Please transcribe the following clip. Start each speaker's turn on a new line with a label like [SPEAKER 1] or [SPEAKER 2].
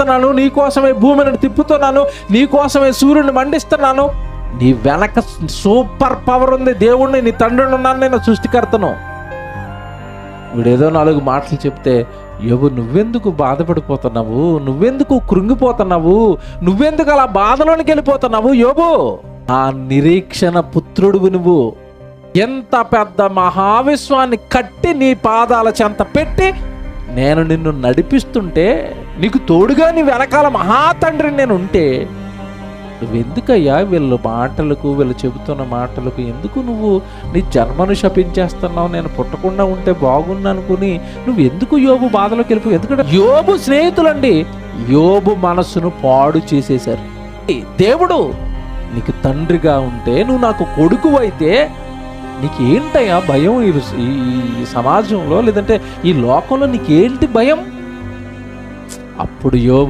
[SPEAKER 1] చేస్తున్నాను, నీకోసమే భూమిని తిప్పుతున్నాను, నీకోసమే సూర్యుని మండిస్తున్నాను. నీ వెనక సూపర్ పవర్ ఉంది, దేవుడిని, నీ తండ్రిని ఉన్నాను, నేను సృష్టికర్తను. వీడేదో 4 మాటలు చెప్తే, యోబు నువ్వెందుకు బాధపడిపోతున్నావు, నువ్వెందుకు కృంగిపోతున్నావు, నువ్వెందుకు అలా బాధలోనికి వెళ్ళిపోతున్నావు యోబు? ఆ నిరీక్షణ పుత్రుడువు నువ్వు. ఎంత పెద్ద మహావిశ్వాన్ని కట్టి నీ పాదాల చెంత పెట్టి నేను నిన్ను నడిపిస్తుంటే, నీకు తోడుగా నీ వెనకాల మహాతండ్రిని నేను ఉంటే, నువ్వెందుకయ్యా వీళ్ళ మాటలకు, వీళ్ళు చెబుతున్న మాటలకు ఎందుకు నువ్వు నీ జన్మను శపించేస్తున్నావు? నేను పుట్టకుండా ఉంటే బాగున్నా అనుకుని నువ్వు ఎందుకు యోబు బాధలోకి వెళ్ళిపోయి? ఎందుకంటే యోబు స్నేహితులండి యోబు మనసును పాడు చేసేశారు. దేవుడు నీకు తండ్రిగా ఉంటే, నువ్వు నాకు కొడుకు అయితే నీకేంటయ్యా భయం? ఈ సమాజంలో, లేదంటే ఈ లోకంలో నీకేంటి భయం? అప్పుడు యోబు